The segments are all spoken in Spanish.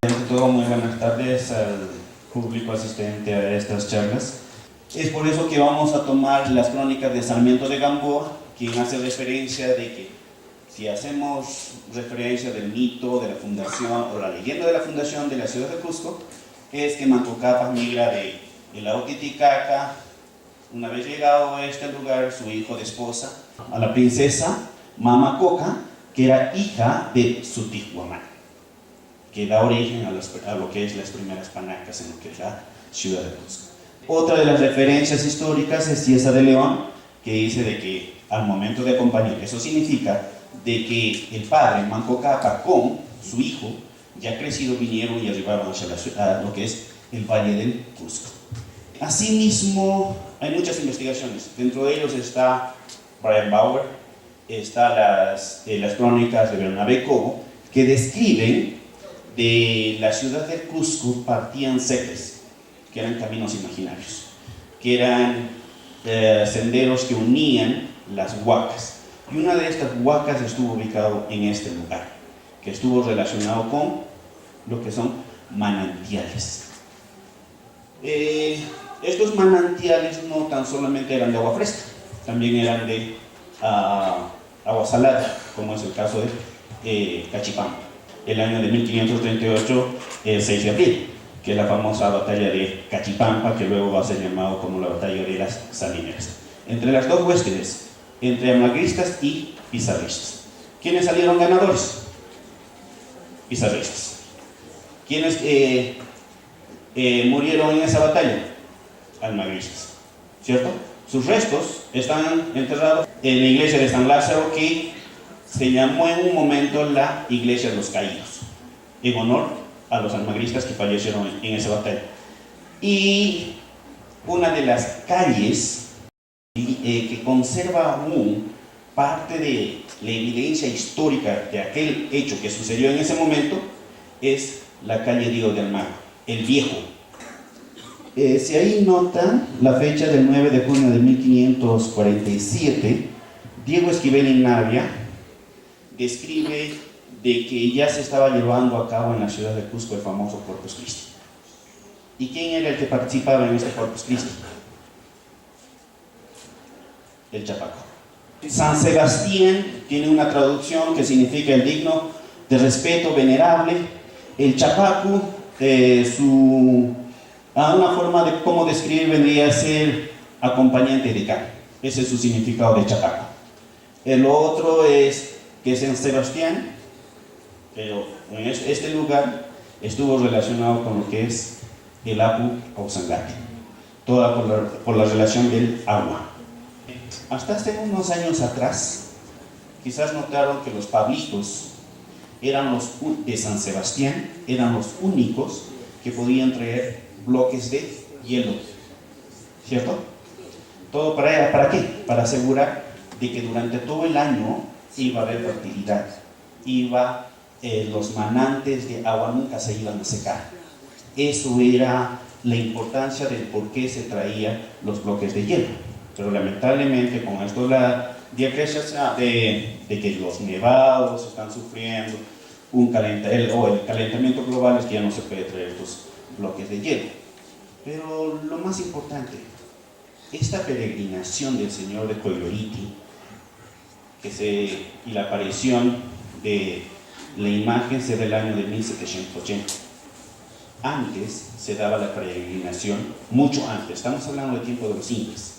Ante todo, muy buenas tardes al público asistente a estas charlas. Es por eso que vamos a tomar las crónicas de Sarmiento de Gamboa, quien hace referencia de que si hacemos referencia del mito de la fundación o la leyenda de la fundación de la ciudad de Cusco, es que Manco Cápac migra de Lao Titicaca. Una vez llegado a este lugar, su hijo de esposa, a la princesa Mama Coca, que era hija de Sutihuamán, que da origen a lo que es las primeras panacas en lo que es la ciudad de Cusco. Otra de las referencias históricas es Cieza de León, que dice de que al momento de acompañar, eso significa de que el padre Manco Cápac con su hijo, ya crecido, vinieron y arribaron hacia lo que es el Valle del Cusco. Asimismo, hay muchas investigaciones. Dentro de ellos está Brian Bauer, está las crónicas de Bernabé Cobo, que describen de la ciudad del Cusco partían secres, que eran caminos imaginarios, que eran senderos que unían las huacas. Y una de estas huacas estuvo ubicado en este lugar, que estuvo relacionado con lo que son manantiales. Estos manantiales no tan solamente eran de agua fresca, también eran de agua salada, como es el caso de Cachipampa. El año de 1538, el 6 de abril, que es la famosa batalla de Cachipampa, que luego va a ser llamado como la batalla de las Salineras. Entre las dos huéspedes, entre amagristas y pizarristas. ¿Quiénes salieron ganadores? Pizarristas. ¿Quiénes murieron en esa batalla? Almagristas, ¿cierto? Sus restos están enterrados en la iglesia de San Lázaro, que se llamó en un momento la iglesia de los caídos, en honor a los almagristas que fallecieron en esa batalla. Y una de las calles que conserva aún parte de la evidencia histórica de aquel hecho que sucedió en ese momento es la calle Diego de Almagro, el Viejo. Si ahí notan la fecha del 9 de junio de 1547, Diego Esquivel Inabia describe de que ya se estaba llevando a cabo en la ciudad de Cusco el famoso Corpus Christi. ¿Y quién era el que participaba en este Corpus Christi? El Chapaco. San Sebastián tiene una traducción que significa el digno de respeto, venerable. El Chapaco, una forma de cómo describir vendría a ser acompañante de carne. Ese es su significado de Chapaco. El otro es que San Sebastián, pero en este lugar estuvo relacionado con lo que es el Apu Ausangate, toda por la relación del agua. Hasta hace unos años atrás, quizás notaron que los pablitos de San Sebastián eran los únicos que podían traer bloques de hielo, ¿cierto? ¿Todo para qué? Para asegurar de que durante todo el año iba a haber fertilidad, los manantes de agua nunca se iban a secar. Eso era la importancia del por qué se traían los bloques de hielo. Pero lamentablemente con esto de que los nevados están sufriendo el calentamiento global, es que ya no se puede traer estos bloques de hielo. Pero lo más importante, esta peregrinación del señor de Coyoliti y la aparición de la imagen se da el año de 1780. Antes se daba la peregrinación, mucho antes, estamos hablando del tiempo de los incas.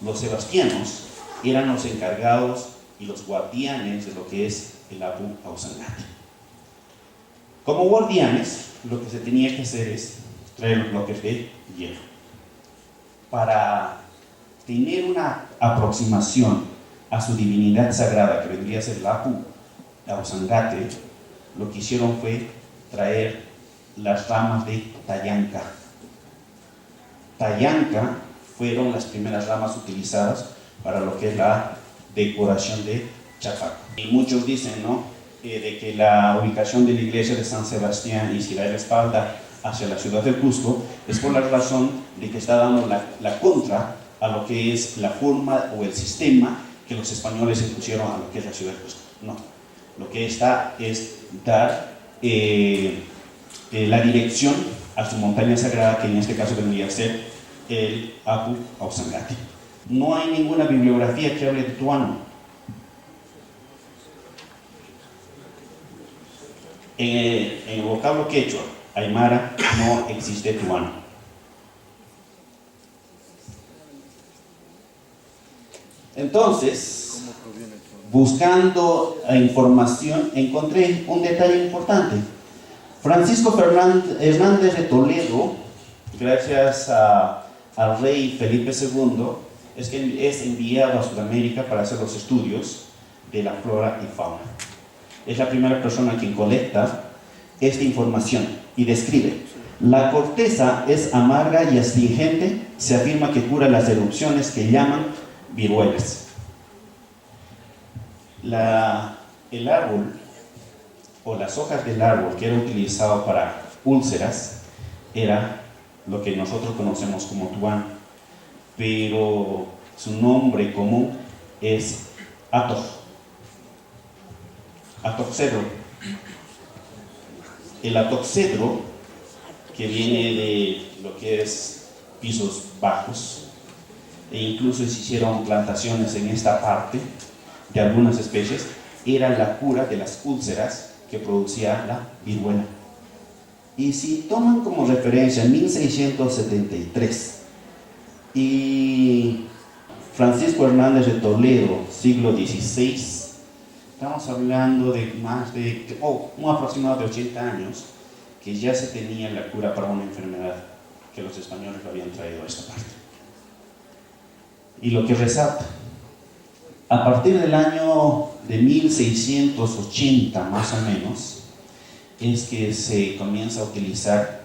Los sebastianos eran los encargados y los guardianes de lo que es el Apu Ausangate. Como guardianes, lo que se tenía que hacer es traer los bloques de hielo. Para tener una aproximación a su divinidad sagrada, que vendría a ser el Apu Ausangate, lo que hicieron fue traer las ramas de Tayanca. Tayanca fueron las primeras ramas utilizadas para lo que es la decoración de Chapaco. Y muchos dicen, ¿no?, de que la ubicación de la iglesia de San Sebastián y si da la espalda hacia la ciudad del Cusco es por la razón de que está dando la contra a lo que es la forma o el sistema que los españoles impusieron a lo que es la ciudad del Cusco. No, lo que está es dar la dirección a su montaña sagrada, que en este caso vendría a ser el Apu Ausangati. No hay ninguna bibliografía que hable de Tuano. En el vocablo quechua, aymara, no existe Tuano. Entonces, buscando información, encontré un detalle importante. Francisco Hernández de Toledo, gracias al rey Felipe II, es enviado a Sudamérica para hacer los estudios de la flora y fauna. Es la primera persona quien colecta esta información y describe: la corteza es amarga y astringente, se afirma que cura las erupciones que llaman viruelas. El árbol o las hojas del árbol que era utilizado para úlceras era lo que nosotros conocemos como tuano, pero su nombre común es atoxedro. El atoxedro, que viene de lo que es pisos bajos, e incluso se hicieron plantaciones en esta parte de algunas especies, era la cura de las úlceras que producía la viruela. Y si toman como referencia 1673 y Francisco Hernández de Toledo, siglo XVI, estamos hablando de un aproximado de 80 años que ya se tenía la cura para una enfermedad que los españoles lo habían traído a esta parte. Y lo que resalta, a partir del año de 1680 más o menos, es que se comienza a utilizar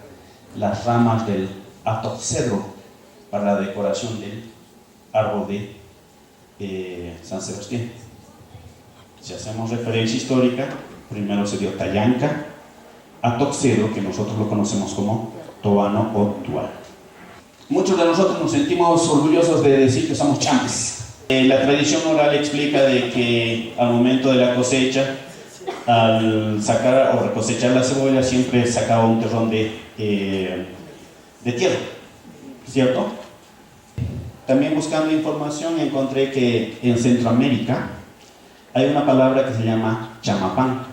las ramas del atoxedro para la decoración del árbol de San Sebastián. Si hacemos referencia histórica, primero se dio Tayanca, atoxedro, que nosotros lo conocemos como toano o tuano. Muchos de nosotros nos sentimos orgullosos de decir que somos champes. La tradición oral explica de que al momento de la cosecha, al sacar o recosechar la cebolla, siempre sacaba un terrón de tierra, ¿cierto? También buscando información encontré que en Centroamérica hay una palabra que se llama chamapán.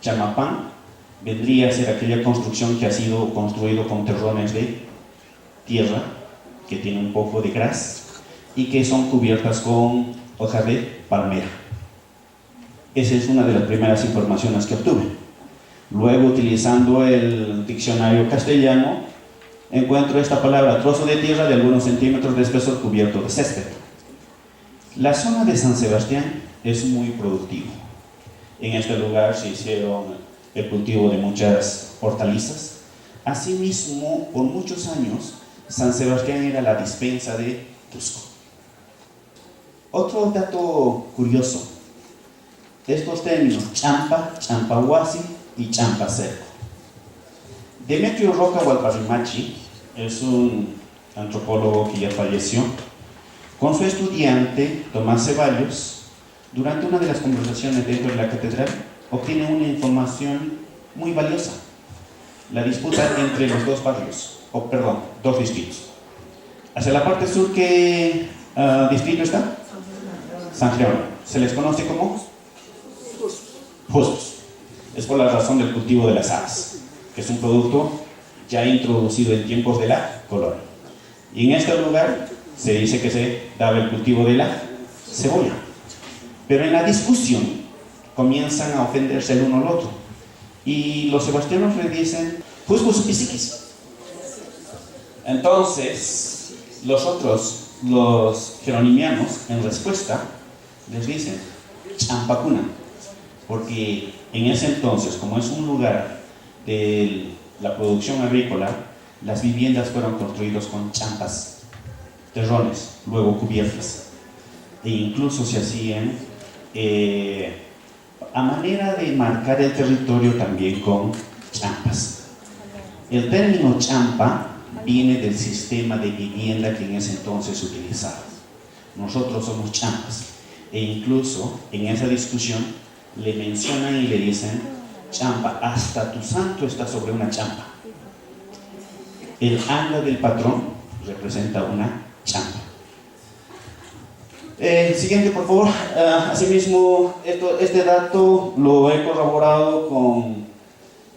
Chamapán vendría a ser aquella construcción que ha sido construido con terrones de tierra que tiene un poco de grasa y que son cubiertas con hojas de palmera. Esa es una de las primeras informaciones que obtuve. Luego, utilizando el diccionario castellano, encuentro esta palabra: trozo de tierra de algunos centímetros de espesor cubierto de césped. La zona de San Sebastián es muy productiva. En este lugar se hicieron el cultivo de muchas hortalizas. Asimismo, por muchos años, San Sebastián era la dispensa de Cusco. Otro dato curioso: estos términos champa, champahuasi y champacerco. Demetrio Roca Hualparrimachi es un antropólogo que ya falleció. Con su estudiante Tomás Ceballos, durante una de las conversaciones dentro de la catedral, obtiene una información muy valiosa: la disputa entre los dos barrios, dos distritos. Hacia la parte sur, ¿qué distrito está? San Jerónimo. Se les conoce como justos. Es por la razón del cultivo de las habas, que es un producto ya introducido en tiempos de la colonia. Y en este lugar se dice que se daba el cultivo de la cebolla. Pero en la discusión comienzan a ofenderse el uno al otro. Y los sebastianos le dicen juscus pisiquis. Entonces, los jeronimianos, en respuesta, les dicen champacuna, porque en ese entonces, como es un lugar de la producción agrícola, las viviendas fueron construidas con champas, terrones, luego cubiertas, e incluso se hacían a manera de marcar el territorio también con champas. El término champa viene del sistema de vivienda que en ese entonces se utilizaba. Nosotros somos champas, e incluso en esa discusión le mencionan y le dicen champa, hasta tu santo está sobre una champa. El anda del patrón representa una champa. Siguiente, por favor. Asimismo, este dato lo he corroborado con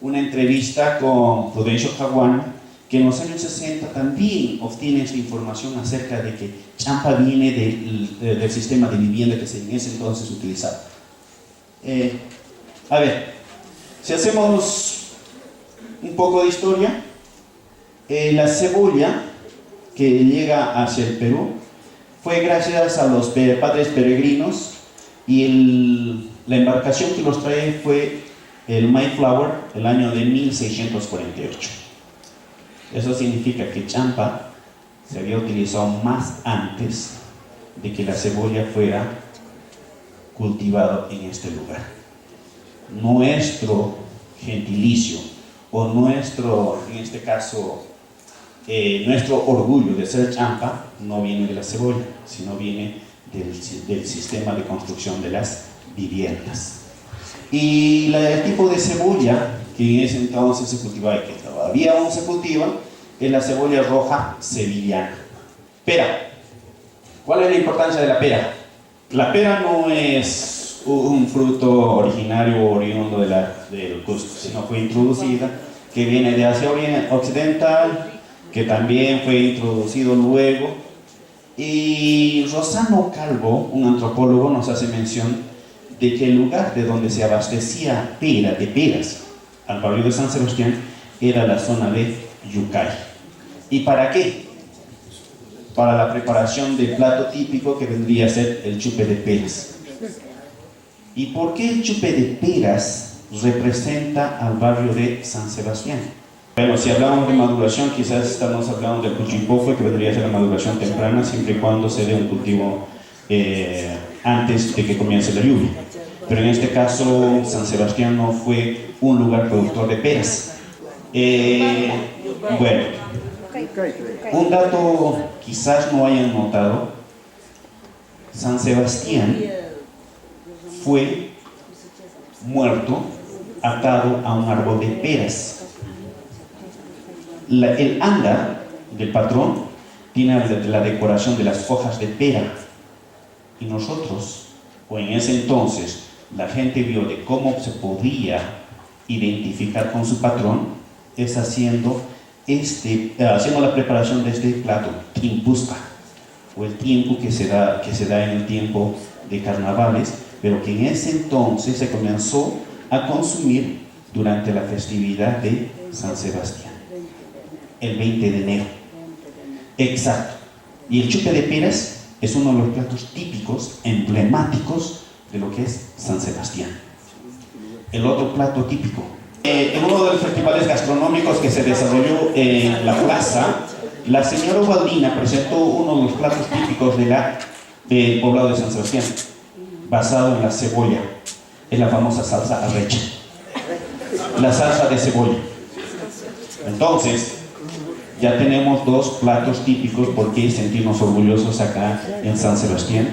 una entrevista con Prudencio Caguano, que en los años 60 también obtiene esta información acerca de que champa viene del sistema de vivienda que en ese entonces utilizaba. A ver, si hacemos un poco de historia, la cebolla que llega hacia el Perú fue gracias a los padres peregrinos, y la embarcación que los trae fue el Mayflower, el año de 1648. Eso significa que champa se había utilizado más antes de que la cebolla fuera cultivado en este lugar. Nuestro gentilicio, o nuestro, en este caso, nuestro orgullo de ser champa, no viene de la cebolla, sino viene del sistema de construcción de las viviendas. Y el tipo de cebolla que en ese entonces se cultivaba y que todavía aún se cultiva es la cebolla roja sevillana. Pera. ¿Cuál es la importancia de la pera? La pera no es un fruto originario o oriundo del Cusco, sino fue introducida, que viene de Asia Occidental, que también fue introducido luego. Y Rosano Calvo, un antropólogo, nos hace mención de que el lugar de donde se abastecía de peras al barrio de San Sebastián era la zona de Yucay. ¿Y para qué? Para la preparación del plato típico que vendría a ser el chupe de peras. ¿Y por qué el chupe de peras representa al barrio de San Sebastián? Bueno, si hablamos de maduración, quizás estamos hablando del cuchipofue, que vendría a ser la maduración temprana, siempre y cuando se dé un cultivo antes de que comience la lluvia. Pero en este caso, San Sebastián no fue un lugar productor de peras. Bueno, un dato quizás no hayan notado: San Sebastián fue muerto atado a un árbol de peras. El anda del patrón tiene la decoración de las hojas de pera, y nosotros, o en ese entonces, la gente vio de cómo se podía identificar con su patrón, es haciendo la preparación de este plato, timpusca, o el tiempo que se da en el tiempo de carnavales, pero que en ese entonces se comenzó a consumir durante la festividad de San Sebastián, el 20 de enero. Exacto. Y el chupe de peras es uno de los platos típicos, emblemáticos de lo que es San Sebastián. El otro plato típico, en uno de los festivales gastronómicos que se desarrolló en la plaza, la señora Ubaldina presentó uno de los platos típicos del poblado de San Sebastián, basado en la cebolla. Es la famosa salsa arrecha, la salsa de cebolla. Entonces, ya tenemos dos platos típicos por qué sentirnos orgullosos acá en San Sebastián.